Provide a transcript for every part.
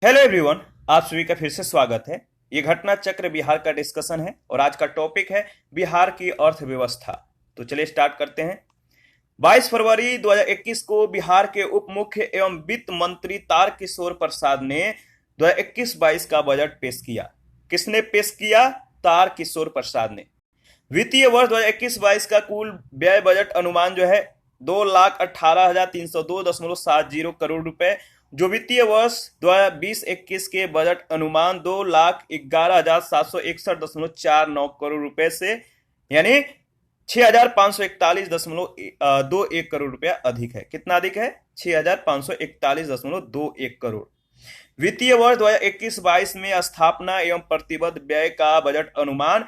Hello everyone, आप सभी का फिर से स्वागत है। ये घटना चक्र बिहार का डिस्कशन है और आज का टॉपिक है बिहार की अर्थव्यवस्था। तो चलिए स्टार्ट करते हैं। 22 फरवरी 2021 को बिहार के उप मुख्य एवं वित्त मंत्री तारकिशोर प्रसाद ने 2021-22 का बजट पेश किया। किसने पेश किया? तारकिशोर प्रसाद ने। वित्तीय वर्ष 2021-22 का कुल व्यय बजट अनुमान जो है 2,18,302.70 करोड़ रुपए, जो वित्तीय वर्ष 2020-21 के बजट अनुमान 2,11,761.49 करोड़ रुपए से यानी 6,541.21 करोड़ रुपया अधिक है। कितना अधिक है? 6,541.21 करोड़। वित्तीय वर्ष 2021-22 में स्थापना एवं प्रतिबद्ध व्यय का बजट अनुमान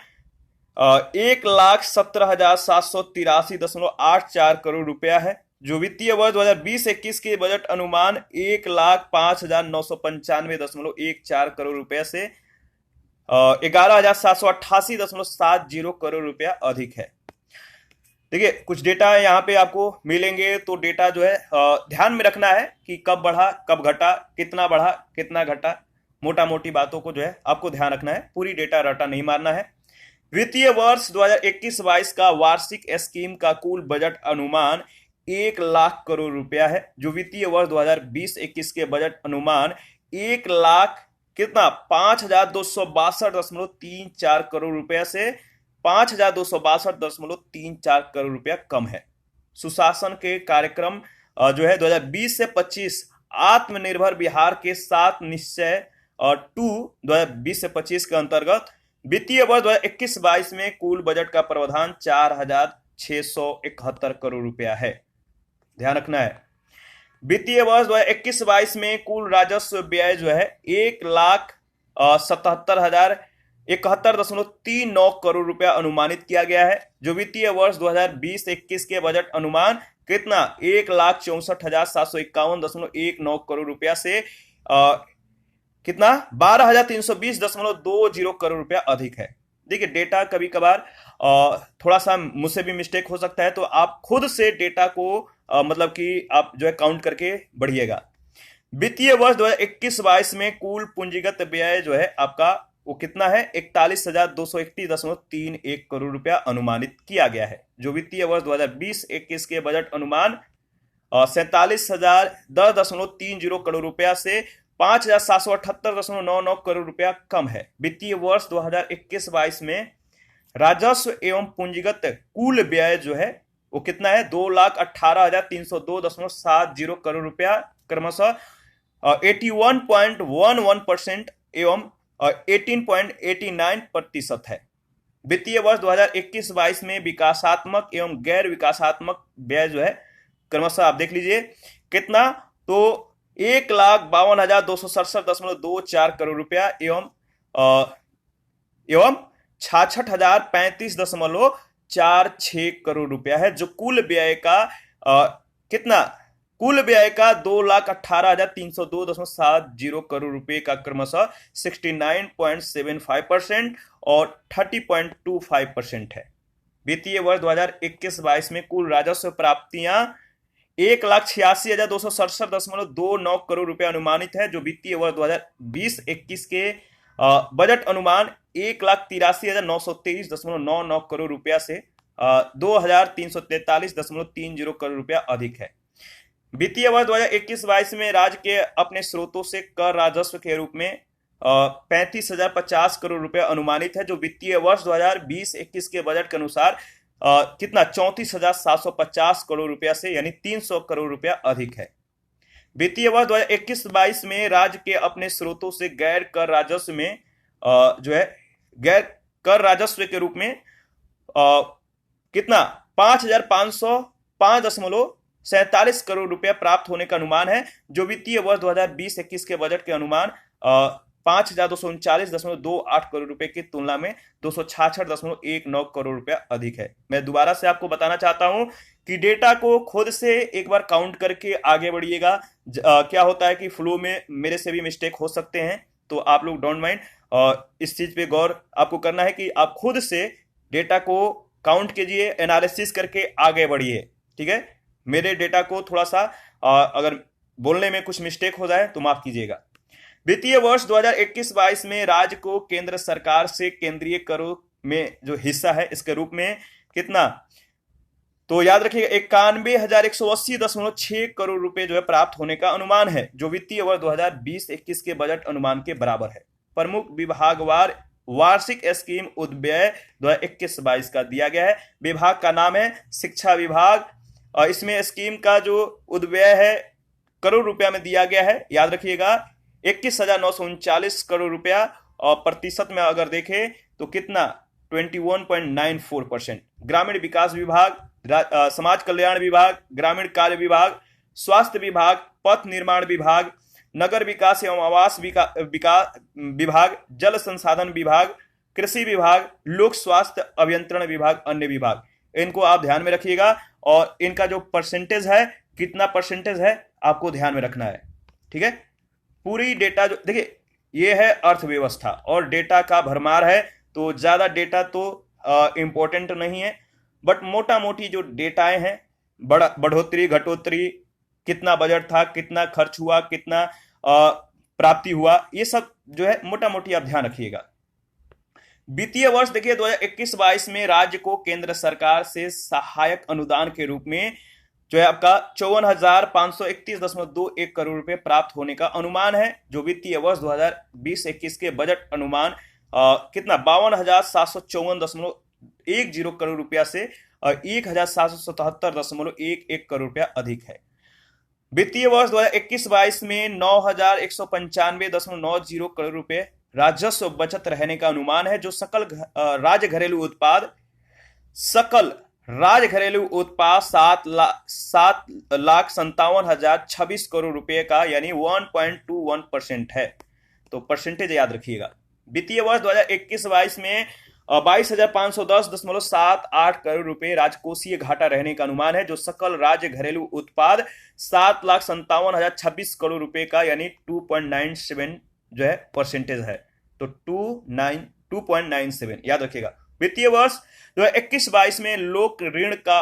1,17,783.84 करोड़ रुपया है, जो वित्तीय वर्ष 2020-21 के बजट अनुमान 1,05,995.14 करोड़ रुपया से 11,788.70 करोड़ रुपया अधिक है। देखिए, कुछ डेटा यहाँ पे आपको मिलेंगे, तो डेटा जो है ध्यान में रखना है कि कब बढ़ा, कब घटा, कितना बढ़ा, कितना घटा। मोटा मोटी बातों को जो है आपको ध्यान रखना है, पूरी डेटा रटा नहीं मारना है। वित्तीय वर्ष 2021-22 का वार्षिक स्कीम का कुल बजट अनुमान 1,00,000 करोड़ रुपया है, जो वित्तीय वर्ष 2020-21 के बजट अनुमान 1,00,000 कितना 5,262.34 करोड़ रुपया से 5,262.34 करोड़ रुपया कम है। सुशासन के कार्यक्रम जो है 2020 से 25 आत्मनिर्भर बिहार के 7 निश्चय और 2020 से 25 के अंतर्गत वित्तीय वर्ष 2021-22 में कुल बजट का प्रावधान 4,671 करोड़ रुपया है। ध्यान रखना है। वित्तीय वर्ष 2021-22 में कुल राजस्व व्यय जो है 1,77,071.39 करोड़ रुपया अनुमानित किया गया है, जो वित्तीय वर्ष 2020-21 के बजट अनुमान कितना 1,64,751.19 करोड़ रुपया से कितना 12,320.20 करोड़ रुपया अधिक है। देखिए, डेटा कभी कभार थोड़ा सा मुझसे भी मिस्टेक हो सकता है, तो आप खुद से डेटा को मतलब कि आप जो है काउंट करके बढ़िएगा। वित्तीय वर्ष 2021-22 में कुल पूंजीगत व्यय जो है आपका वो कितना है 41,231.31 करोड़ रुपया अनुमानित किया गया है, जो वित्तीय वर्ष 2020-21 के बजट अनुमान 47,010.30 करोड़ रुपया से 5,778.99 करोड़ रुपया कम है। वित्तीय वर्ष 2021-22 में राजस्व एवं पूंजीगत कुल व्यय जो है वो कितना है 2,18,302.70 करोड़ रुपया, क्रमशः 81.11% एवं 18.89% है। वित्तीय वर्ष 2021-22 में विकासात्मक एवं गैर विकासात्मक व्यय जो है क्रमशः आप देख लीजिए कितना, तो 1,52,267.24 करोड़ रुपया एवं 66,035.46 करोड़ रुपया है, जो कुल व्यय का कितना कुल व्यय का 2,18,302.70 करोड़ रुपए का क्रमशः 69.75% और 30.25% है। वित्तीय वर्ष 2021-22 में कुल राजस्व प्राप्तियां 1,86,267.29 करोड़ रुपए अनुमानित है, जो वित्तीय वर्ष 2020-21 के बजट अनुमान 1,83,923.99 करोड़ रुपया से 2,343.30 करोड़ रुपया अधिक है। वित्तीय वर्ष 2021-22 में राज्य के अपने स्रोतों से कर राजस्व के रूप में 35,050 करोड़ रुपया अनुमानित है, जो वित्तीय वर्ष 2020-21 के बजट के अनुसार कितना 34,750 करोड़ रुपया से यानी 300 करोड़ रुपया अधिक है। वित्तीय वर्ष 2021-22 में राज्य के अपने स्रोतों से गैर कर राजस्व में जो है गैर कर राजस्व के रूप में कितना 5,505.47 करोड़ रुपया प्राप्त होने का अनुमान है, जो वित्तीय वर्ष 2020-21 के बजट के अनुमान 5,239.28 करोड़ रुपए की तुलना में 266.19 करोड़ रुपया अधिक है। मैं दोबारा से आपको बताना चाहता हूं कि डेटा को खुद से एक बार काउंट करके आगे बढ़िएगा। क्या होता है कि फ्लो में मेरे से भी मिस्टेक हो सकते हैं, तो आप लोग डोंट माइंड, इस चीज पे गौर आपको करना है कि आप खुद से डेटा को काउंट कीजिए, एनालिसिस करके आगे बढ़िए। ठीक है, मेरे डेटा को थोड़ा सा अगर बोलने में कुछ मिस्टेक हो जाए तो माफ कीजिएगा। वित्तीय वर्ष 2021-22 में राज्य को केंद्र सरकार से केंद्रीय करों में जो हिस्सा है इसके रूप में कितना, तो याद रखिएगा 91,180.6 करोड़ रुपए जो है प्राप्त होने का अनुमान है, जो वित्तीय वर्ष 2020-21 के बजट अनुमान के बराबर है। प्रमुख विभागवार वार्षिक स्कीम उद्व्यय 2021-22 का दिया गया है। विभाग का नाम है शिक्षा विभाग और इसमें स्कीम का जो उद्व्यय है करोड़ रुपया में दिया गया है, याद रखिएगा 21,939 करोड़ रुपया और प्रतिशत में अगर देखें तो कितना 21.94%। ग्रामीण विकास विभाग, समाज कल्याण विभाग, ग्रामीण कार्य विभाग, स्वास्थ्य विभाग, पथ निर्माण विभाग, नगर विकास एवं आवास विभाग, जल संसाधन विभाग, कृषि विभाग, लोक स्वास्थ्य अभियंत्रण विभाग, अन्य विभाग, इनको आप ध्यान में रखिएगा और इनका जो परसेंटेज है कितना परसेंटेज है आपको ध्यान में रखना है। ठीक है, पूरी डेटा जो देखिए ये है अर्थव्यवस्था और डेटा का भरमार है, तो ज्यादा डेटा तो इंपॉर्टेंट नहीं है, बट मोटा मोटी जो डेटाएं हैं बढ़ोतरी घटोतरी, कितना बजट था, कितना खर्च हुआ, कितना प्राप्ति हुआ, ये सब जो है मोटा मोटी आप ध्यान रखिएगा। वित्तीय वर्ष देखिए 2021-22 में राज्य को केंद्र सरकार से सहायक अनुदान के रूप में जो है आपका 54,531.21 करोड़ रुपए प्राप्त होने का अनुमान है, जो वित्तीय वर्ष 2020-21 के बजट अनुमान कितना 52,754.10 करोड़ रुपया से 1,777.11 करोड़ रुपया अधिक है। वित्तीय वर्ष 2021-22 में 9,195.90 करोड़ रुपए राजस्व बचत रहने का अनुमान है, जो सकल राज्य घरेलू उत्पाद 7,57,026 करोड़ रुपए का यानी 1.21% है। तो परसेंटेज याद रखिएगा। वित्तीय वर्ष 2021-22 में 22,510.78 करोड़ रुपए राजकोषीय घाटा रहने का अनुमान है, जो सकल राज्य घरेलू उत्पाद 7,57,026 करोड़ रुपए का यानी 2.97 जो है परसेंटेज है। तो 2.97 याद रखिएगा। वित्तीय वर्ष 2021-22 में लोक ऋण का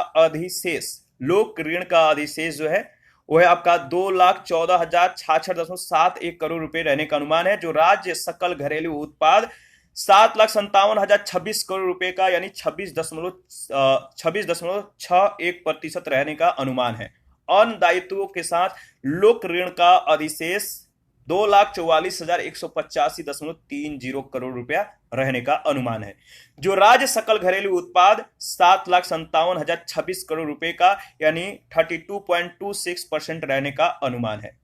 अधिशेष जो है वो है आपका 2,14,066.71 करोड़ रुपए रहने का अनुमान है, जो राज्य सकल घरेलू उत्पाद 7,57,026 करोड़ रुपए का यानी 26.61% रहने का अनुमान है। अन्य दायित्वों के साथ लोक ऋण का अधिशेष 2,44,185.30 करोड़ रुपया रहने का अनुमान है, जो राज्य सकल घरेलू उत्पाद 7,57,026 करोड़ रुपए का यानी 32.26% रहने का अनुमान है।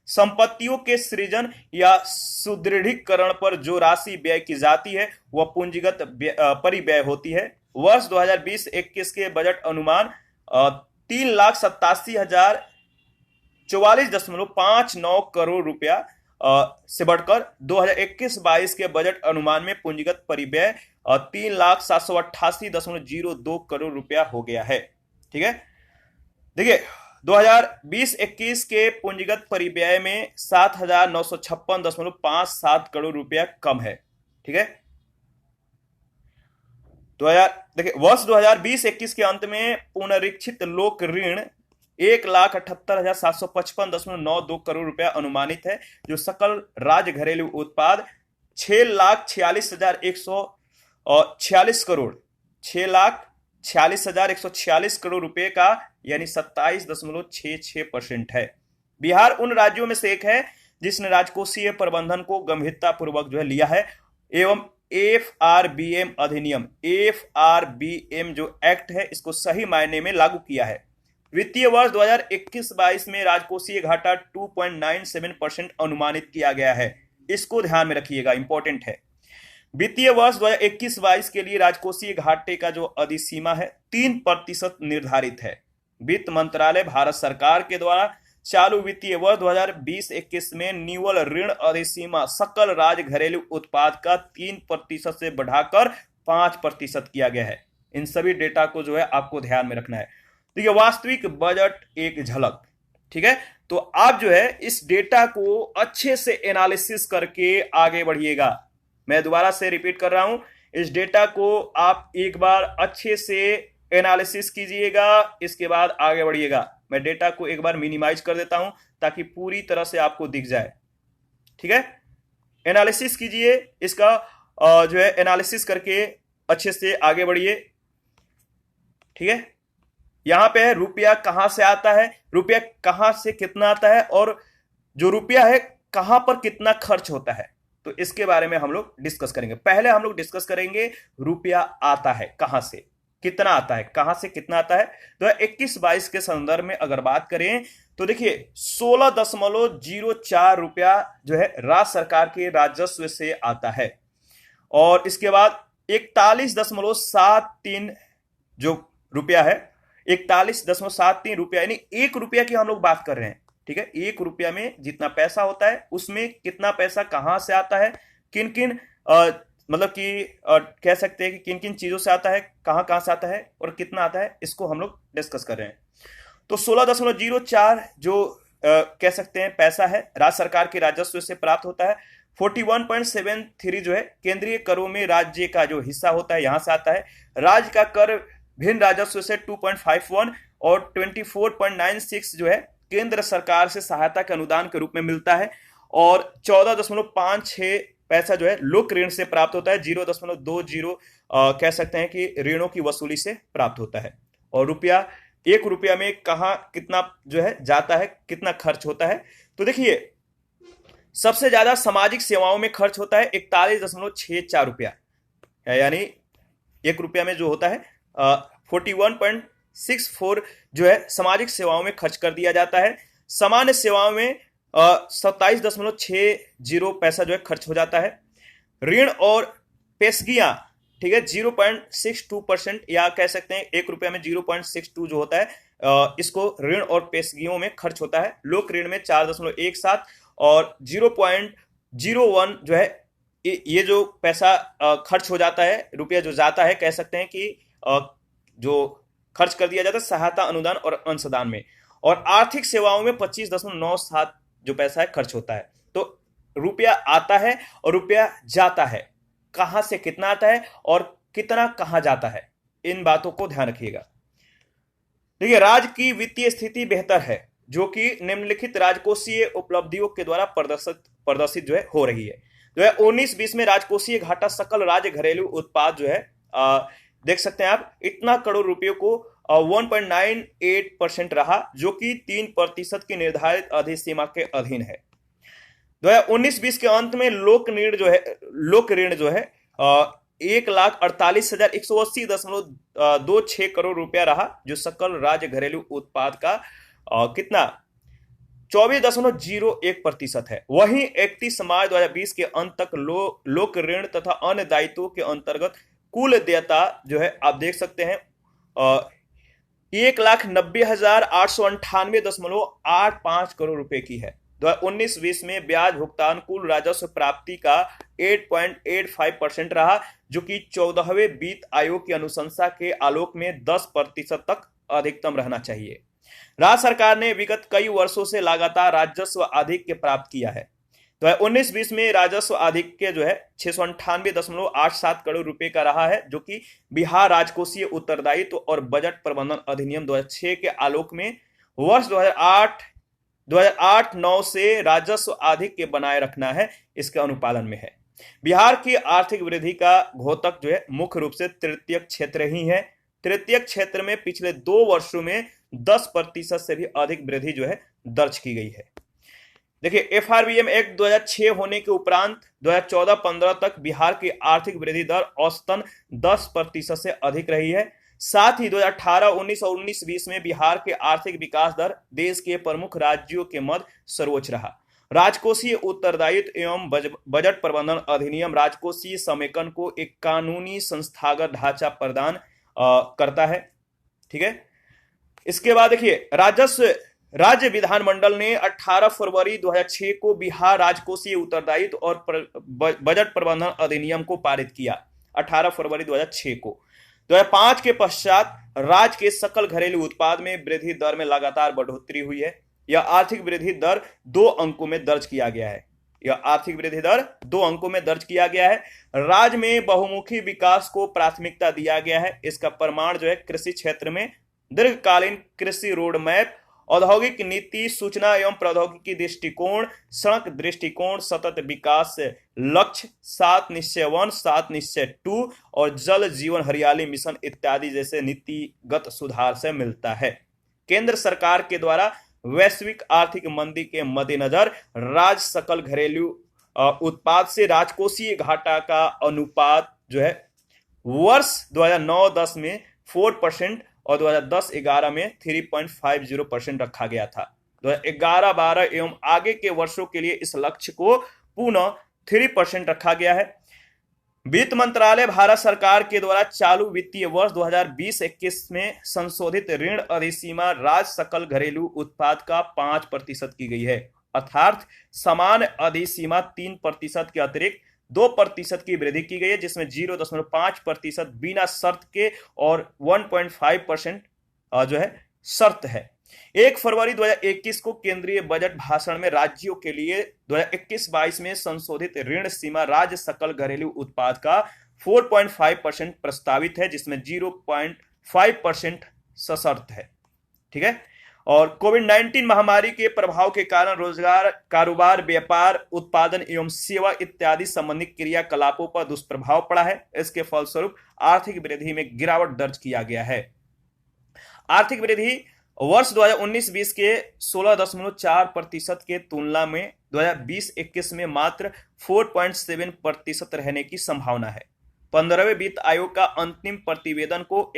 संपत्तियों के सृजन या सुदृढ़ीकरण पर जो राशि व्यय की जाती है वह पूंजीगत परिव्यय होती है। वर्ष 2020-21 के बजट अनुमान 3,87,044.59 करोड़ रुपया से बढ़कर 2021-22 के बजट अनुमान में पूंजीगत परिव्यय 3,788.02 करोड़ रुपया हो गया है। ठीक है, देखिए 2020-21 के पूंजीगत परिव्यय में 7,956.57 करोड़ रुपया कम है। ठीक है, देखिए वर्ष 2020-21 के अंत में पुनरीक्षित लोक ऋण 1,78,755.92 करोड़ रुपया अनुमानित है, जो सकल राज्य घरेलू उत्पाद 6,46,146 करोड़ 6,46,146 करोड़ रुपए का यानी 27.66% है। बिहार उन राज्यों में से एक है जिसने राजकोषीय प्रबंधन को गंभीरता पूर्वक जो है लिया है एवं FRBM अधिनियम FRBM जो एक्ट है इसको सही मायने में लागू किया है। वित्तीय वर्ष 2021-22 में राजकोषीय घाटा 2.97% अनुमानित किया गया है, इसको ध्यान में रखिएगा, इंपॉर्टेंट है। वित्तीय वर्ष 2021-22 के लिए राजकोषीय घाटे का जो अधिसीमा है 3% निर्धारित है। वित्त मंत्रालय भारत सरकार के द्वारा चालू वित्तीय वर्ष 2020-21 में निव्वल ऋण अधिसीमा सकल राज्य घरेलू उत्पाद का 3% से बढ़ाकर 5% किया गया है। इन सभी डेटा को जो है आपको ध्यान में रखना है। तो ये वास्तविक बजट एक झलक, ठीक है। तो आप जो है इस डेटा को अच्छे से एनालिसिस करके आगे बढ़िएगा। मैं दोबारा से रिपीट कर रहा हूं, इस डेटा को आप एक बार अच्छे से एनालिसिस कीजिएगा, इसके बाद आगे बढ़िएगा। मैं डेटा को एक बार मिनिमाइज कर देता हूं ताकि पूरी तरह से आपको दिख जाए, ठीक है। एनालिसिस कीजिए इसका, जो है एनालिसिस करके अच्छे से आगे बढ़िए। ठीक है, यहां पे है रुपया कहां से आता है, रुपया कहां से कितना आता है, और जो रुपया है कहां पर कितना खर्च होता है, तो इसके बारे में हम लोग डिस्कस करेंगे। पहले हम लोग डिस्कस करेंगे रुपया आता है कहां से, कितना आता है, कहां से कितना आता है। तो 21-22 के संदर्भ में अगर बात करें तो देखिए 16.04 रुपया जो है राज्य सरकार के राजस्व से आता है, और इसके बाद 41.73 जो रुपया है, 41.73 रुपया, यानी 1 रुपया की हम लोग बात कर रहे हैं। ठीक है, 1 रुपया में जितना पैसा होता है उसमें कितना पैसा कहां से आता है, किन किन मतलब कि कह सकते हैं कि किन किन चीजों से आता है, कहां कहां से आता है और कितना आता है, इसको हम लोग डिस्कस कर रहे हैं। तो 16.04 जो कह सकते हैं पैसा है राज्य सरकार के राजस्व से प्राप्त होता है। 41.73 जो है केंद्रीय करों में राज्य का जो हिस्सा होता है यहां से आता है। राज्य का कर भिन्न राजस्व से 2.51 और 24.96 जो है केंद्र सरकार से सहायता के अनुदान के रूप में मिलता है, और 14.56 पैसा जो है लोक ऋण से प्राप्त होता है। 0.20 कह सकते हैं कि ऋणों की वसूली से प्राप्त होता है। और रुपया, 1 रुपया में कहां कितना जो है जाता है, कितना खर्च होता है, तो देखिए सबसे ज्यादा सामाजिक सेवाओं में खर्च होता है 41.64 रुपया, यानी 1 रुपया में जो होता है 41.64 जो है सामाजिक सेवाओं में खर्च कर दिया जाता है। सामान्य सेवाओं में 27.60 पैसा जो है खर्च हो जाता है। ऋण और पेशगियां, ठीक है, 0.62%, या कह सकते हैं 1 रुपया में 0.62 जो होता है इसको ऋण और पेशगियों में खर्च होता है। लोक ऋण में 4.17 और 0.01 जो है ये जो पैसा खर्च हो जाता है, रुपया जो जाता है, कह सकते हैं कि जो खर्च कर दिया जाता है सहायता, अनुदान और अंशदान में। और आर्थिक सेवाओं में 25.97 जो पैसा है खर्च होता है। तो रुपया आता है और रुपया जाता है, कहां से कितना आता है और कितना कहां जाता है, इन बातों को ध्यान रखिएगा। देखिए, राज्य की वित्तीय स्थिति बेहतर है, जो कि निम्नलिखित राजकोषीय उपलब्धियों के द्वारा प्रदर्शित जो है हो रही है। जो है 19-20 में राजकोषीय घाटा सकल राज्य घरेलू उत्पाद जो है देख सकते हैं आप, इतना करोड़ रुपयों को 1.98% रहा, जो कि 3% की निर्धारित अधिसीमा के अधीन है। 2019-20 के अंत में लोक ऋण जो है 1,48,180.26 करोड़ रुपया रहा, जो सकल राज्य घरेलू उत्पाद का कितना 24.01% है। वहीं 31 मार्च 2020 के अंत तक लोक ऋण तथा अन्य दायित्वों के अंतर्गत कुल देयता जो है आप देख सकते हैं 1,90,898.85 करोड़ रुपए की है। 2019-20 में ब्याज भुगतान कुल राजस्व प्राप्ति का 8.85% रहा, जो कि 14वें वित्त आयोग की अनुशंसा के आलोक में 10% तक अधिकतम रहना चाहिए। राज्य सरकार ने विगत कई वर्षों से लगातार राजस्व आधिक्य प्राप्त किया है। तो 19-20 में राजस्व आधिक्य जो है 698.87 करोड़ रुपए का रहा है, जो कि बिहार राजकोषीय उत्तरदायित्व और बजट प्रबंधन अधिनियम 2006 के आलोक में वर्ष 2008-9 से राजस्व आधिक्य बनाए रखना है, इसके अनुपालन में है। बिहार की आर्थिक वृद्धि का घोतक जो है मुख्य रूप से तृतीय क्षेत्र ही है। तृतीय क्षेत्र में पिछले 2 वर्षों में 10% से भी अधिक वृद्धि जो है दर्ज की गई है। देखिए, एफआरबीएम एक्ट 2006 होने के उपरांत 2014-15 तक बिहार की आर्थिक वृद्धि दर औसतन 10% से अधिक रही है। साथ ही 2018-19 और 19-20 में बिहार के आर्थिक विकास दर देश के प्रमुख राज्यों के मध्य सर्वोच्च रहा। राजकोषीय उत्तरदायित्व एवं बजट प्रबंधन अधिनियम राजकोषीय समेकन को एक कानूनी संस्थागत ढांचा प्रदान करता है। ठीक है, इसके बाद देखिए, राज्य विधानमंडल ने 18 फरवरी 2006 को बिहार राजकोषीय उत्तरदायित्व और बजट प्रबंधन अधिनियम को पारित किया। 18 फरवरी 2006 को 2005 के पश्चात राज्य के सकल घरेलू उत्पाद में वृद्धि दर में लगातार बढ़ोतरी हुई है। यह आर्थिक वृद्धि दर 2 अंकों में दर्ज किया गया है। राज्य में बहुमुखी विकास को प्राथमिकता दिया गया है। इसका प्रमाण जो है कृषि क्षेत्र में दीर्घकालीन कृषि रोड मैप औद्योगिक नीति, सूचना एवं प्रौद्योगिकी दृष्टिकोण, सड़क दृष्टिकोण, सतत विकास लक्ष्य, 7 निश्चय 1, 7 निश्चय 2 और जल जीवन हरियाली मिशन इत्यादि जैसे नीतिगत सुधार से मिलता है। केंद्र सरकार के द्वारा वैश्विक आर्थिक मंदी के मद्देनजर राज्य सकल घरेलू उत्पाद से राजकोषीय घाटा का अनुपात जो है वर्ष 2009-10 में 4% और 2010-11 में 3.50% रखा गया था। 2011-12 एवं आगे के वर्षों के लिए इस लक्ष्य को पुनः 3% रखा गया है। वित्त मंत्रालय भारत सरकार के द्वारा चालू वित्तीय वर्ष 2020-21 में संशोधित ऋण अधिसीमा राज्य सकल घरेलू उत्पाद का 5% की गई है, अर्थात समान अधिसीमा 3% के अतिरिक्त 2% की वृद्धि की गई है, जिसमें 0.5% बिना शर्त के और 1.5% जो है शर्त है। 1 फरवरी 2021 को केंद्रीय बजट भाषण में राज्यों के लिए 2021-22 में संशोधित ऋण सीमा राज्य सकल घरेलू उत्पाद का 4.5% प्रस्तावित है, जिसमें 0.5% सशर्त है। ठीक है। और कोविड-19 महामारी के प्रभाव के कारण रोजगार, कारोबार, व्यापार, उत्पादन एवं सेवा इत्यादि संबंधी क्रियाकलापों पर दुष्प्रभाव पड़ा है। इसके फलस्वरूप आर्थिक वृद्धि में गिरावट दर्ज किया गया है। आर्थिक वृद्धि वर्ष 2019-20 के 16.4% के तुलना में 2020-21 में मात्र 4.7% रहने की संभावना है। 15वें वित्त आयोग का अंतिम प्रतिवेदन को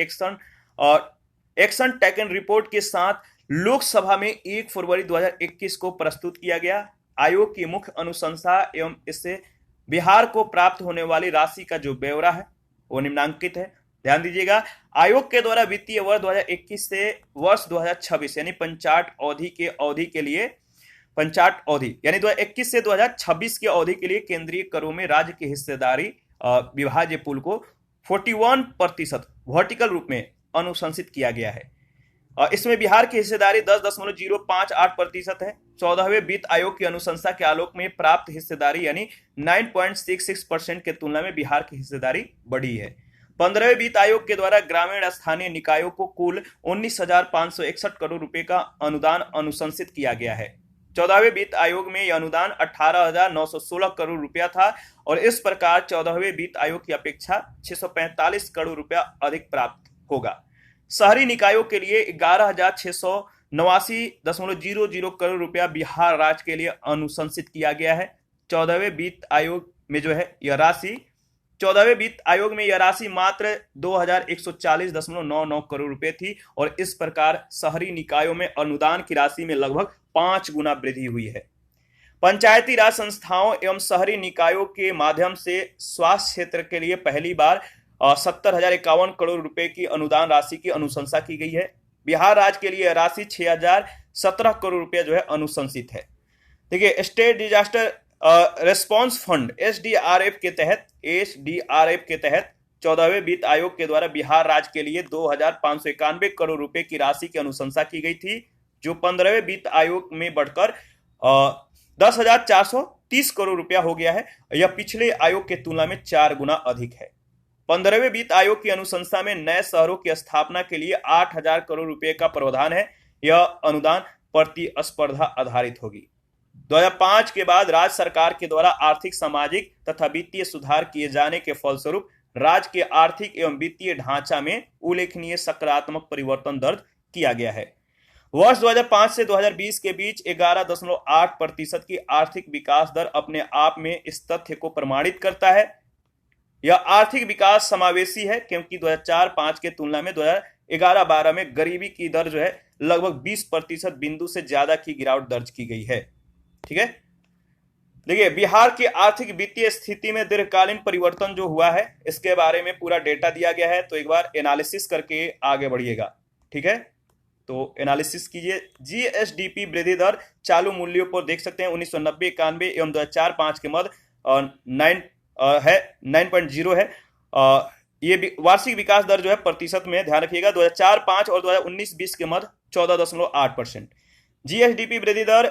एक्शन टेकन रिपोर्ट के साथ लोकसभा में 1 फरवरी 2021 को प्रस्तुत किया गया। आयोग की मुख्य अनुशंसा एवं इससे बिहार को प्राप्त होने वाली राशि का जो ब्यौरा है वो निम्नांकित है। ध्यान दीजिएगा, आयोग के द्वारा वित्तीय वर्ष 2021 से वर्ष 2026 यानी पंचाट अवधि के लिए पंचाट अवधि यानी 2021 से 2026 की अवधि के लिए केंद्रीय करों में राज्य की हिस्सेदारी विभाज्य पूल को 41% वर्टिकल रूप में अनुशंसित किया गया है। इसमें बिहार की हिस्सेदारी 10.058% है। 14वें वित्त आयोग की अनुशंसा के आलोक में प्राप्त हिस्सेदारी यानी 9.66% के तुलना में बिहार की हिस्सेदारी बढ़ी है। 15वें वित्त आयोग के द्वारा ग्रामीण स्थानीय निकायों को कुल 19,561 करोड़ रुपए का अनुदान अनुशंसित किया गया है। 14वें वित्त आयोग में यह अनुदान 18,916 करोड़ रुपया था और इस प्रकार 14वें वित्त आयोग की अपेक्षा 645 करोड़ रुपया अधिक प्राप्त होगा। शहरी निकायों के लिए 11,689.00 करोड़ रुपया बिहार राज्य के लिए अनुशंसित किया गया है। 14वें वित्त आयोग में जो है यह राशि 14वें वित्त आयोग में यह राशि मात्र 2,140.99 करोड़ रुपए थी और इस प्रकार शहरी निकायों में अनुदान की राशि में लगभग 5 गुना वृद्धि हुई है। पंचायती राज संस्थाओं एवं शहरी निकायों के माध्यम से स्वास्थ्य क्षेत्र के लिए पहली बार 70,051 करोड़ रुपए की अनुदान राशि की अनुशंसा की गई है। बिहार राज्य के लिए राशि 6,017 करोड़ रुपए जो है अनुशंसित है। देखिए, state disaster response fund SDRF के तहत 14वें वित्त आयोग के द्वारा बिहार राज्य के लिए 2,591 करोड़ रुपए की राशि की अनुशंसा की गई थी, जो 15वें वित्त आयोग में बढ़कर 10,430 करोड़ रुपया हो गया है। यह पिछले आयोग के तुलना में 4 गुना अधिक है। 15वें वित्त आयोग की अनुशंसा में नए शहरों की स्थापना के लिए 8,000 करोड़ रुपए का प्रावधान है। यह अनुदान प्रतिस्पर्धा आधारित होगी। 2005 के बाद राज्य सरकार के द्वारा आर्थिक, सामाजिक तथा वित्तीय सुधार किए जाने के फलस्वरूप राज्य के आर्थिक एवं वित्तीय ढांचा में उल्लेखनीय सकारात्मक परिवर्तन दर्ज किया गया है। वर्ष 2005 से 2020 के बीच 11.8% की आर्थिक विकास दर अपने आप में इस तथ्य को प्रमाणित करता है। यह आर्थिक विकास समावेशी है क्योंकि 2004-05 के तुलना में 2011-12 में गरीबी की दर जो है लगभग 20% बिंदु से ज्यादा की गिरावट दर्ज की गई है। ठीक है। देखिए, बिहार की आर्थिक वित्तीय स्थिति में दीर्घकालीन परिवर्तन जो हुआ है इसके बारे में पूरा डेटा दिया गया है, तो एक बार एनालिसिस करके आगे बढ़िएगा। ठीक है, तो एनालिसिस कीजिए। जीएसडीपी वृद्धि दर चालू मूल्यों पर देख सकते हैं 1990-91 एवं 2004-05 के मध्य 9.0 है। ये वार्षिक विकास दर जो है प्रतिशत में ध्यान रखिएगा 2004-05 और 2019-20 के मध्य 14.8%। जीएसडीपी वृद्धि दर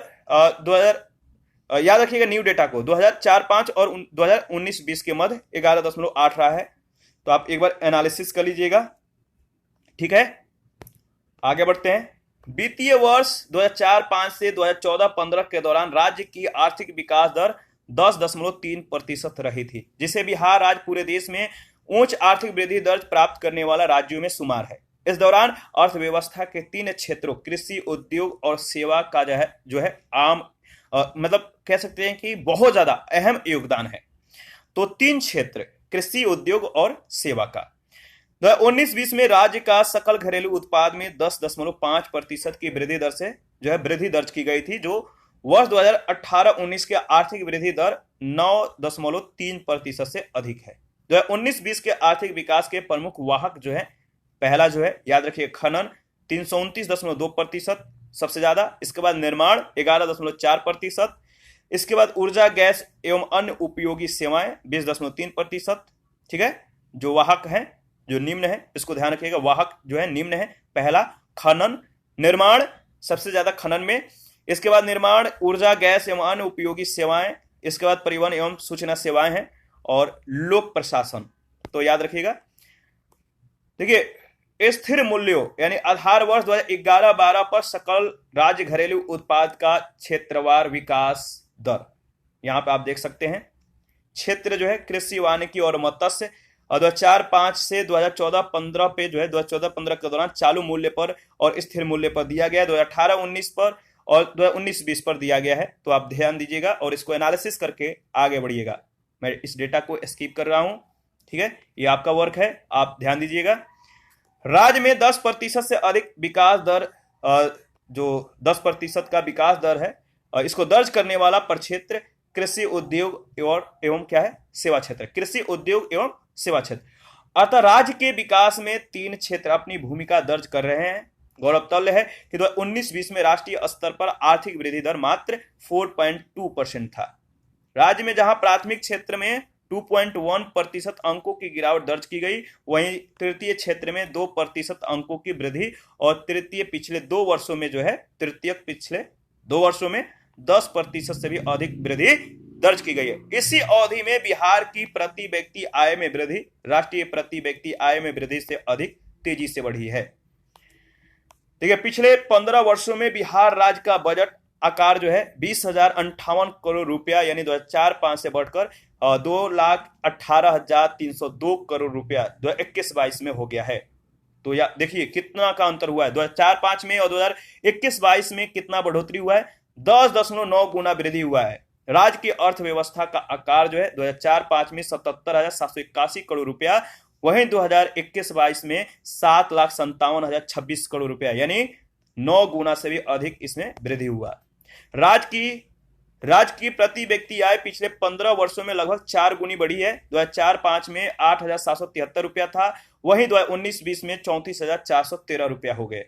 याद रखिएगा न्यू डेटा को 2004-05 और 2019-20 के मध्य 11.8 रहा है। तो आप एक बार एनालिसिस कर लीजिएगा। ठीक है, आगे बढ़ते हैं। वित्तीय वर्ष 2004-5 से 2014-15 के दौरान राज्य की आर्थिक विकास दर 10.3% रही थी, जिसे बिहार राज्य पूरे देश में उच्च आर्थिक वृद्धि दर प्राप्त करने वाला राज्यों में शुमार है। इस दौरान अर्थव्यवस्था के 3 क्षेत्रों कृषि, उद्योग और सेवा का जो है आम मतलब कह सकते हैं कि बहुत ज्यादा अहम योगदान है। तो 3 क्षेत्र कृषि, उद्योग और सेवा का 2019-20 में राज्य का सकल घरेलू उत्पाद में 10.5% की वृद्धि दर से जो है वृद्धि दर्ज की गई थी, जो वर्ष 2018-19 के आर्थिक वृद्धि दर 9.3% से अधिक है। 2019-20 के आर्थिक विकास के प्रमुख वाहक जो है, पहला जो है याद रखिए खनन 329.2% सबसे ज्यादा, इसके बाद निर्माण 11.4%, इसके बाद ऊर्जा, गैस एवं अन्य उपयोगी सेवाएं 20.3%। ठीक है, जो वाहक है जो निम्न है इसको ध्यान रखिएगा, वाहक जो है निम्न है। पहला खनन, निर्माण सबसे ज्यादा खनन में, इसके बाद निर्माण, ऊर्जा, गैस एवं अन्य उपयोगी सेवाएं, इसके बाद परिवहन एवं सूचना सेवाएं हैं और लोक प्रशासन। तो याद रखिएगा। देखिए स्थिर मूल्यों यानी आधार वर्ष 2011-12 पर सकल राज्य घरेलू उत्पाद का क्षेत्रवार विकास दर यहां पे आप देख सकते हैं। क्षेत्र जो है कृषि, वानिकी और मत्स्य 2004-5 से 2014-15 पे जो है 2014-15 के दौरान चालू मूल्य पर और स्थिर मूल्य पर दिया गया है, 2018-19 पर और 2019-20 पर दिया गया है। तो आप ध्यान दीजिएगा और इसको एनालिसिस करके आगे बढ़िएगा। मैं इस डेटा को स्किप कर रहा हूं, ठीक है, ये आपका वर्क है, आप ध्यान दीजिएगा। राज्य में 10% से अधिक विकास दर जो 10% का विकास दर है, इसको दर्ज करने वाला प्रक्षेत्र कृषि, उद्योग एवं क्या है सेवा क्षेत्र, कृषि, उद्योग एवं सेवा क्षेत्र। अतः राज्य के विकास में 3 क्षेत्र अपनी भूमिका दर्ज कर रहे हैं। गौरतल्य है कि 2019-20 में राष्ट्रीय स्तर पर आर्थिक वृद्धि दर मात्र 4.2% था। राज्य में जहां प्राथमिक क्षेत्र में 2.1% अंकों की गिरावट दर्ज की गई, वहीं तृतीय क्षेत्र में 2% अंकों की वृद्धि और तृतीय पिछले 2 वर्षों में जो है तृतीय पिछले 2 वर्षों में 10% से भी अधिक वृद्धि दर्ज की गई है। इसी अवधि में बिहार की प्रति व्यक्ति आय में वृद्धि राष्ट्रीय प्रति व्यक्ति आय में वृद्धि से अधिक तेजी से बढ़ी है। ठीक है, पिछले 15 वर्षों में बिहार राज्य का बजट आकार जो है 20,058 करोड़ रुपया यानी 2004-5 से बढ़कर 2,18,302 करोड़ रुपया 2021-22 में हो गया है। तो या देखिए कितना का अंतर हुआ है 2004-5 में और 2021-22 में कितना बढ़ोतरी हुआ है, 10.9 गुना वृद्धि हुआ है। राज्य की अर्थव्यवस्था का आकार जो है 2004-5 में 77,781 करोड़ रुपया, वहीं 2021-22 में 7,57,026 करोड़ रुपया यानी 9 गुना से भी अधिक इसमें वृद्धि हुआ। राज्य की प्रति व्यक्ति आय पिछले 15 वर्षों में लगभग 4 गुनी बढ़ी है। 2004-5 में 8,773 रुपया था, वहीं 2019-20 में 34,413 रुपया हो गए।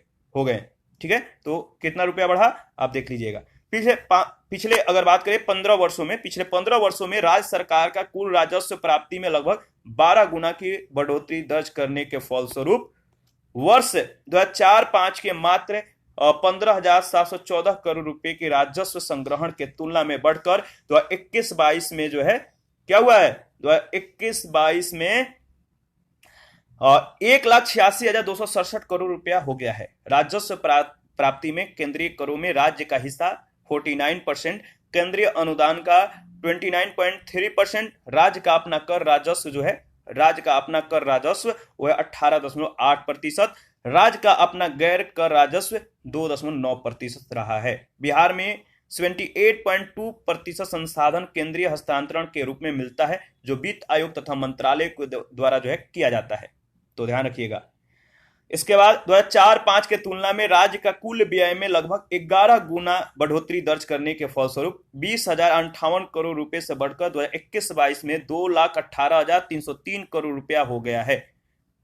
ठीक है, तो कितना रुपया बढ़ा आप देख लीजिएगा। पिछले अगर बात करें 15 वर्षों में, पिछले 15 वर्षों में राज्य सरकार का कुल राजस्व प्राप्ति में लगभग 12 गुना की बढ़ोतरी दर्ज करने के फलस्वरूप वर्ष 2004-5 के मात्र 15,714 करोड़ रुपए के राजस्व संग्रहण के तुलना में बढ़कर 2021-22 में जो है क्या हुआ है, 2021-22 में 1,86,267 करोड़ रुपया हो गया है। राजस्व प्राप्ति में केंद्रीय करों में राज्य का हिस्सा 49%, केंद्रीय अनुदान का 29.3%, राज्य का अपना कर राजस्व जो है राज्य का अपना कर राजस्व वह 18.8%, राज्य का अपना गैर कर राजस्व 2.9% रहा है। बिहार में 78.2% संसाधन केंद्रीय हस्तांतरण के रूप में मिलता है, जो वित्त आयोग तथा मंत्रालय के द्वारा जो है किया जाता है। तो ध्यान रखिएगा। इसके बाद 2004-5 के तुलना में राज्य का कुल व्यय में लगभग 11 गुना बढ़ोतरी दर्ज करने के फलस्वरूप 20,058 करोड़ रुपए से बढ़कर 2021-22 में 2,18,303 करोड़ रुपया हो गया है।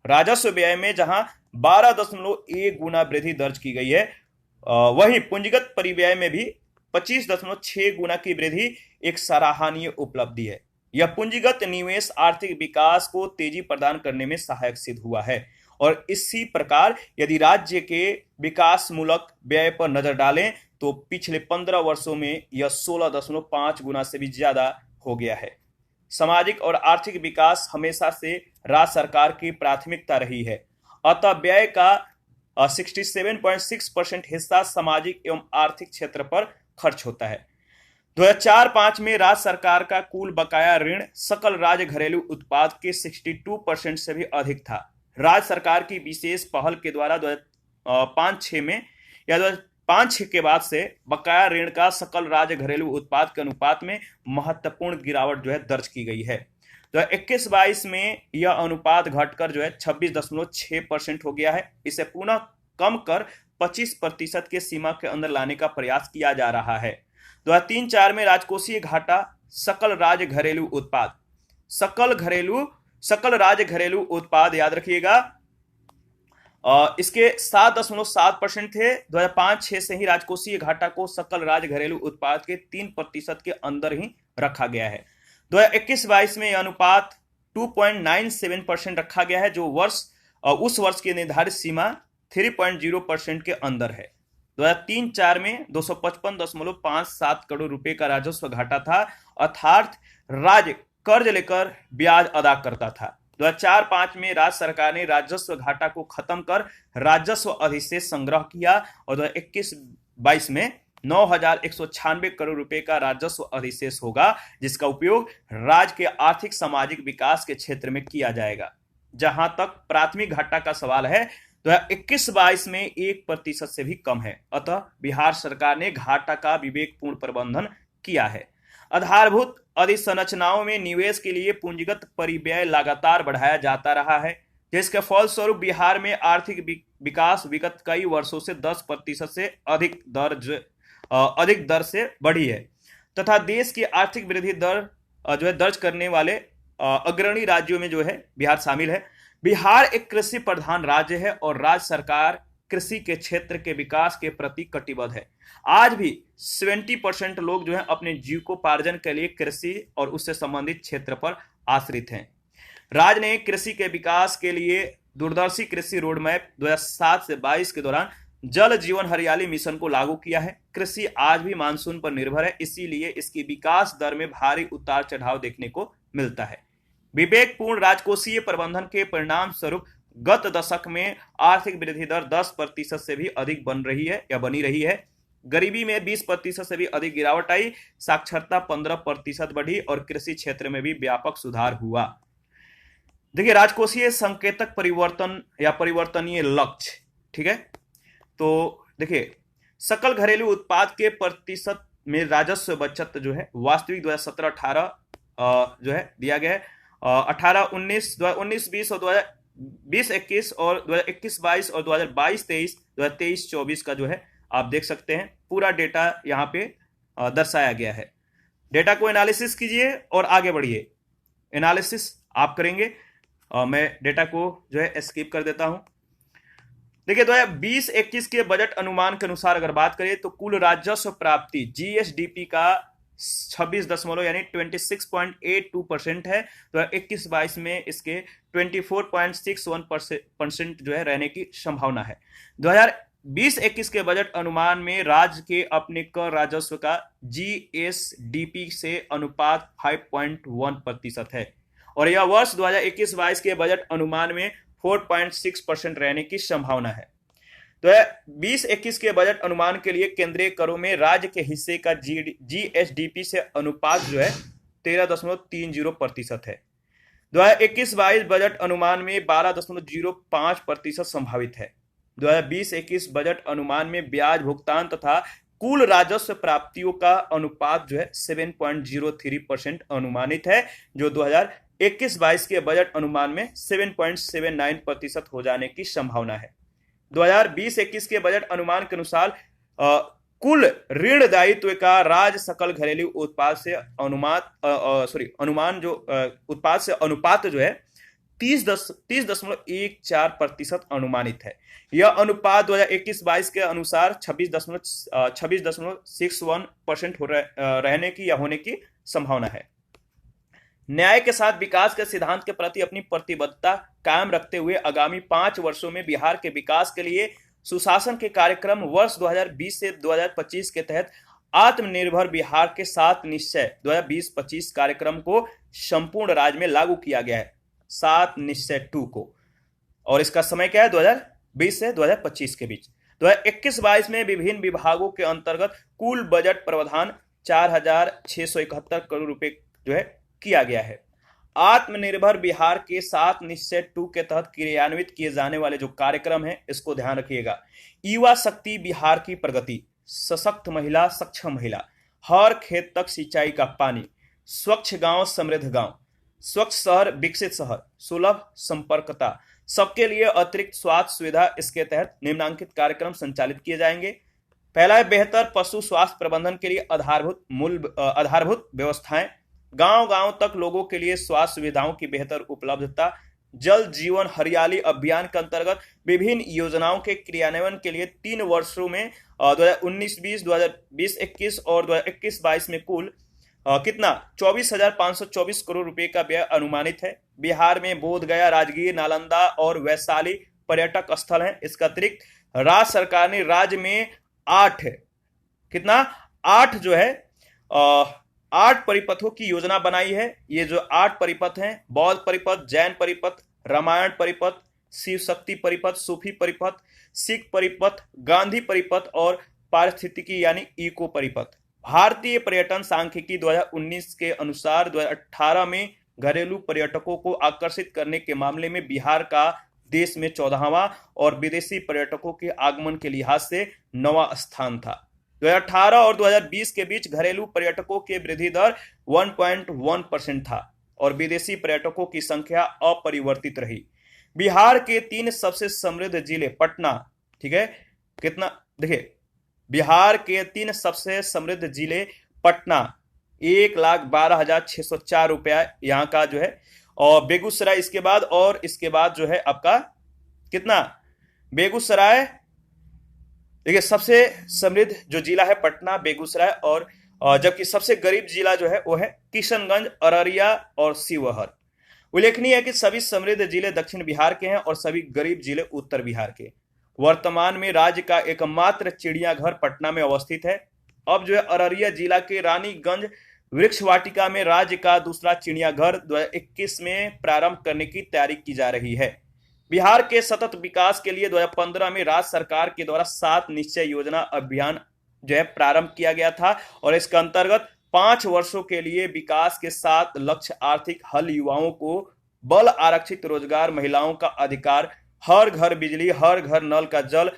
राजस्व व्यय में जहां 12.1 गुना वृद्धि दर्ज की गई है, वहीं पूंजीगत परिव्यय में भी 25.6 गुना की वृद्धि एक सराहनीय उपलब्धि है। यह पूंजीगत निवेश आर्थिक विकास को तेजी प्रदान करने में सहायक सिद्ध हुआ है। और इसी प्रकार यदि राज्य के विकासमूलक व्यय पर नजर डालें तो पिछले 15 वर्षों में यह 16.5 गुना से भी ज्यादा हो गया है। सामाजिक और आर्थिक विकास हमेशा से राज्य सरकार की प्राथमिकता रही है, अतः व्यय का 67.6% हिस्सा सामाजिक एवं आर्थिक क्षेत्र पर खर्च होता है। 2004-5 में राज्य सरकार का कुल बकाया ऋण सकल राज्य घरेलू उत्पाद के 62% से भी अधिक था। राज्य सरकार की विशेष पहल के द्वारा 2005-6 में या 2005-6 के बाद से बकाया ऋण का सकल राज्य घरेलू उत्पाद के अनुपात में महत्वपूर्ण गिरावट दर्ज की गई है। 2021-22 में यह अनुपात घटकर 26.6% हो गया है। इसे पुनः कम कर 25% के सीमा के अंदर लाने का प्रयास किया जा रहा है। 2003-4 में राजकोषीय घाटा सकल राज्य घरेलू उत्पाद सकल राज्य घरेलू उत्पाद याद रखिएगा, इसके 7.7% थे। 2005-6 से ही राजकोषीय घाटा को सकल राज्य घरेलू उत्पाद के 3% के अंदर ही रखा गया है। 2021-22 में यह अनुपात 2.97% रखा गया है, जो उस वर्ष की निर्धारित सीमा 3.0% के अंदर है। 2003-4 में 255.57 करोड़ रुपए का राजस्व घाटा था, अर्थात राज्य कर्ज लेकर ब्याज अदा करता था। 2004-5 में राज्य सरकार ने राजस्व घाटा को खत्म कर राजस्व अधिशेष संग्रह किया और 2021-22 में 9,196 करोड़ रुपए का राजस्व अधिशेष होगा, जिसका उपयोग राज्य के आर्थिक सामाजिक विकास के क्षेत्र में किया जाएगा। जहां तक प्राथमिक घाटा का सवाल है, 2021-22 में 1% से भी कम है। अतः बिहार सरकार ने घाटा का विवेकपूर्ण प्रबंधन किया है। आधारभूत अधिसंरचनाओं में निवेश के लिए पूंजीगत परिव्यय लगातार बढ़ाया जाता रहा है, जिसके फलस्वरूप बिहार में आर्थिक विकास विगत कई वर्षों से 10% से अधिक दर से बढ़ी है तथा देश की आर्थिक वृद्धि दर दर्ज करने वाले अग्रणी राज्यों में बिहार शामिल है। बिहार एक कृषि प्रधान राज्य है और राज्य सरकार कृषि के क्षेत्र के विकास के प्रति कटिबद्ध है। आज भी 70% लोग अपने जीविकोपार्जन के लिए कृषि और उससे संबंधित क्षेत्र पर आश्रित हैं। राज्य ने कृषि के विकास के लिए दूरदर्शी कृषि रोडमैप 2007 से 22 के दौरान जल जीवन हरियाली मिशन को लागू किया है। कृषि आज भी मानसून पर निर्भर है, इसीलिए इसकी विकास दर में भारी उतार चढ़ाव देखने को मिलता है। विवेकपूर्ण राजकोषीय प्रबंधन के परिणाम स्वरूप गत दशक में आर्थिक वृद्धि दर 10% से भी अधिक बनी रही है। गरीबी में 20% से भी अधिक गिरावट आई, साक्षरता 15% बढ़ी और कृषि क्षेत्र में भी व्यापक सुधार हुआ। देखिए, राजकोषीय संकेतक परिवर्तन या परिवर्तनीय लक्ष्य, ठीक है। तो देखिए, सकल घरेलू उत्पाद के प्रतिशत में राजस्व बचत वास्तविक 2017-18 दिया गया है। 18-19, 2019-20 और 2020-21 और 2021-22 और 2022-23, 2023-24 का आप देख सकते हैं पूरा डेटा यहाँ पे दर्शाया गया है। डेटा को एनालिसिस कीजिए और आगे बढ़िए। एनालिसिस आप करेंगे, मैं डेटा को स्किप कर देता हूं। देखिए, 2020-21 के बजट अनुमान के अनुसार अगर बात करें तो कुल राजस्व प्राप्ति जीएसडीपी का 26.82% है। तो 21-22 में इसके 24.61% रहने की संभावना है। 2020-21 के बजट अनुमान में राज्य के अपने कर राजस्व का जीएसडीपी से अनुपात 5.1% है और यह वर्ष 2021-22 के बजट अनुमान में 4.6% रहने की संभावना है। तो 2021 के बजट अनुमान के लिए केंद्रीय करों में राज्य के हिस्से का जीएसडीपी से अनुपात 13.30% है। 2021-22 बजट अनुमान में 12.05% संभावित है। 2020-21 बजट अनुमान में ब्याज भुगतान तथा कुल राजस्व प्राप्तियों का अनुपात 7.03% अनुमानित है, जो 2021-22 के बजट अनुमान में 7.79% हो जाने की संभावना है। 2020-21 के बजट अनुमान के अनुसार कुल ऋण दायित्व का राज्य सकल घरेलू उत्पाद से उत्पाद से अनुपात 30.14% अनुमानित है। यह अनुपात 2021-22 के अनुसार 26.61% रहने की या होने की संभावना है। न्याय के साथ विकास के सिद्धांत के प्रति अपनी प्रतिबद्धता कायम रखते हुए आगामी 5 वर्षों में बिहार के विकास के लिए सुशासन के कार्यक्रम वर्ष 2020 से 2025 के तहत आत्मनिर्भर बिहार के 7 निश्चय 2020-25 कार्यक्रम को संपूर्ण राज्य में लागू किया गया है। 7 निश्चय 2 को, और इसका समय क्या है? 2020 से 2025 के बीच। 2021-22 में विभिन्न विभागों के अंतर्गत कुल बजट प्रावधान 4,671 करोड़ रुपए जो है किया गया है। आत्मनिर्भर बिहार के 7 निश्चय 2 के तहत क्रियान्वित किए जाने वाले जो कार्यक्रम है इसको ध्यान रखिएगा। युवा शक्ति बिहार की प्रगति, सशक्त महिला सक्षम महिला, हर खेत तक सिंचाई का पानी, स्वच्छ गांव समृद्ध गांव, स्वच्छ शहर विकसित शहर, सुलभ संपर्कता, सबके लिए अतिरिक्त स्वास्थ्य सुविधा। इसके तहत निम्नलिखित कार्यक्रम संचालित किए जाएंगे। पहला है बेहतर पशु स्वास्थ्य प्रबंधन के लिए आधारभूत व्यवस्थाएं, गांव गांव तक लोगों के लिए स्वास्थ्य सुविधाओं की बेहतर उपलब्धता। जल जीवन हरियाली अभियान के अंतर्गत विभिन्न योजनाओं के क्रियान्वयन के लिए 3 वर्षों में 2019-20, 2020-21 और 2021-22 में कुल कितना 24,524 करोड़ रुपए का व्यय अनुमानित है। बिहार में बोधगया, राजगीर, नालंदा और वैशाली पर्यटक स्थल हैं। इसका अतिरिक्त राज्य सरकार ने राज्य में 8 जो है 8 परिपथों की योजना बनाई है। ये जो 8 परिपथ हैं, बौद्ध परिपथ, जैन परिपथ, रामायण परिपथ, शिव शक्ति परिपथ, सूफी परिपथ, सिख परिपथ, गांधी परिपथ और पारिस्थितिकी यानी इको परिपथ। भारतीय पर्यटन सांख्यिकी 2019 के अनुसार 2018 में घरेलू पर्यटकों को आकर्षित करने के मामले में बिहार का देश में 14वां और विदेशी पर्यटकों के आगमन के लिहाज से 9वां स्थान था। 2018 और 2020 के बीच घरेलू पर्यटकों की वृद्धि दर 1.1% था और विदेशी पर्यटकों की संख्या अपरिवर्तित रही। बिहार के 3 सबसे समृद्ध जिले पटना, ठीक है, कितना देखिए, बिहार के 3 सबसे समृद्ध जिले पटना 1,12,604 रुपया यहाँ का जो है, और बेगूसराय इसके बाद, और इसके बाद जो है आपका कितना बेगूसराय, देखिए सबसे समृद्ध जो जिला है पटना, बेगूसराय, और जबकि सबसे गरीब जिला जो है वो है किशनगंज, अररिया और शिवहर। उल्लेखनीय है कि सभी समृद्ध जिले दक्षिण बिहार के हैं और सभी गरीब जिले उत्तर बिहार के। वर्तमान में राज्य का एकमात्र चिड़ियाघर पटना में अवस्थित है। अब जो है अररिया जिला के रानीगंज वृक्ष वाटिका में राज्य का दूसरा चिड़ियाघर 2021 में प्रारंभ करने की तैयारी की जा रही है। बिहार के सतत विकास के लिए 2015 में राज्य सरकार के द्वारा 7 निश्चय योजना अभियान जो है प्रारंभ किया गया था और इसके अंतर्गत 5 वर्षों के लिए विकास के 7 लक्ष्य आर्थिक हल, युवाओं को बल आरक्षित रोजगार, महिलाओं का अधिकार, हर घर बिजली, हर घर नल का जल,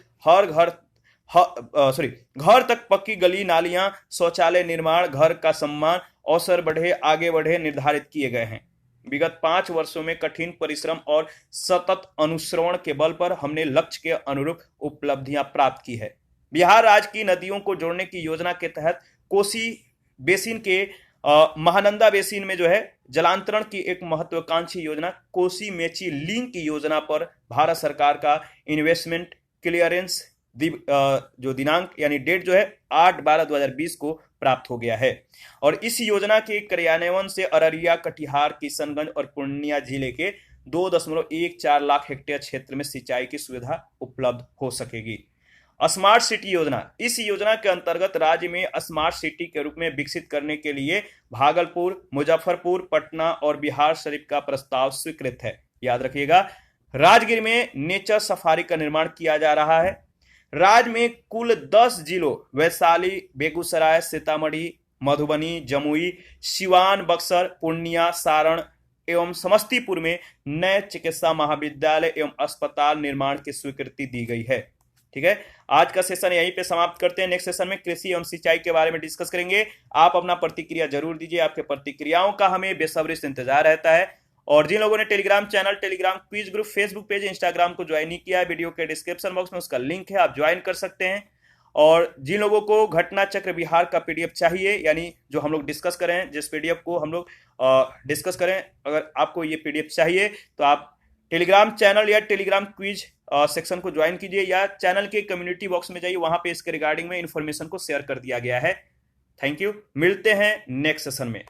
घर तक पक्की गली नालियां, शौचालय निर्माण, घर का सम्मान, अवसर बढ़े, आगे बढ़े निर्धारित किए गए हैं। विगत 5 वर्षों में कठिन परिश्रम और सतत अनुश्रवण के बल पर हमने लक्ष्य के अनुरूप उपलब्धियां प्राप्त की है। बिहार राज्य की नदियों को जोड़ने की योजना के तहत कोसी बेसिन के महानंदा बेसिन में जो है जलांतरण की एक महत्वाकांक्षी योजना कोसी मेची लिंक की योजना पर भारत सरकार का इन्वेस्टमेंट क्लियरेंस जो दिनांक यानी डेट जो है 8/12/2020 को प्राप्त हो गया है और इस योजना के क्रियान्वयन से अररिया, कटिहार, किशनगंज और पूर्णिया जिले के 2.14 लाख हेक्टेयर क्षेत्र में सिंचाई की सुविधा उपलब्ध हो सकेगी। स्मार्ट सिटी योजना, इस योजना के अंतर्गत राज्य में स्मार्ट सिटी के रूप में विकसित करने के लिए भागलपुर, मुजफ्फरपुर, पटना और बिहार शरीफ का प्रस्ताव स्वीकृत है। याद रखिएगा, राजगीर में नेचर सफारी का निर्माण किया जा रहा है। राज्य में कुल 10 जिलों वैशाली, बेगूसराय, सीतामढ़ी, मधुबनी, जमुई, सिवान, बक्सर, पूर्णिया, सारण एवं समस्तीपुर में नए चिकित्सा महाविद्यालय एवं अस्पताल निर्माण की स्वीकृति दी गई है। ठीक है, आज का सेशन यहीं पे समाप्त करते हैं। नेक्स्ट सेशन में कृषि एवं सिंचाई के बारे में डिस्कस करेंगे। आप अपना प्रतिक्रिया जरूर दीजिए, आपके प्रतिक्रियाओं का हमें बेसब्री से इंतजार रहता है। और जिन लोगों ने Telegram channel, Telegram quiz group, Facebook page, Instagram को ज्वाइन नहीं किया है, वीडियो के डिस्क्रिप्शन बॉक्स में उसका लिंक है, आप ज्वाइन कर सकते हैं। और जिन लोगों को घटना चक्र बिहार का पीडीएफ चाहिए, यानी जो हम लोग डिस्कस करें, जिस पीडीएफ को हम लोग डिस्कस करें, अगर आपको ये पीडीएफ चाहिए तो आप टेलीग्राम चैनल या टेलीग्राम क्विज सेक्शन को ज्वाइन कीजिए या चैनल के कम्युनिटी बॉक्स में जाइए, वहां पे इसके रिगार्डिंग में इंफॉर्मेशन को शेयर कर दिया गया है। थैंक यू, मिलते हैं नेक्स्ट सेशन में।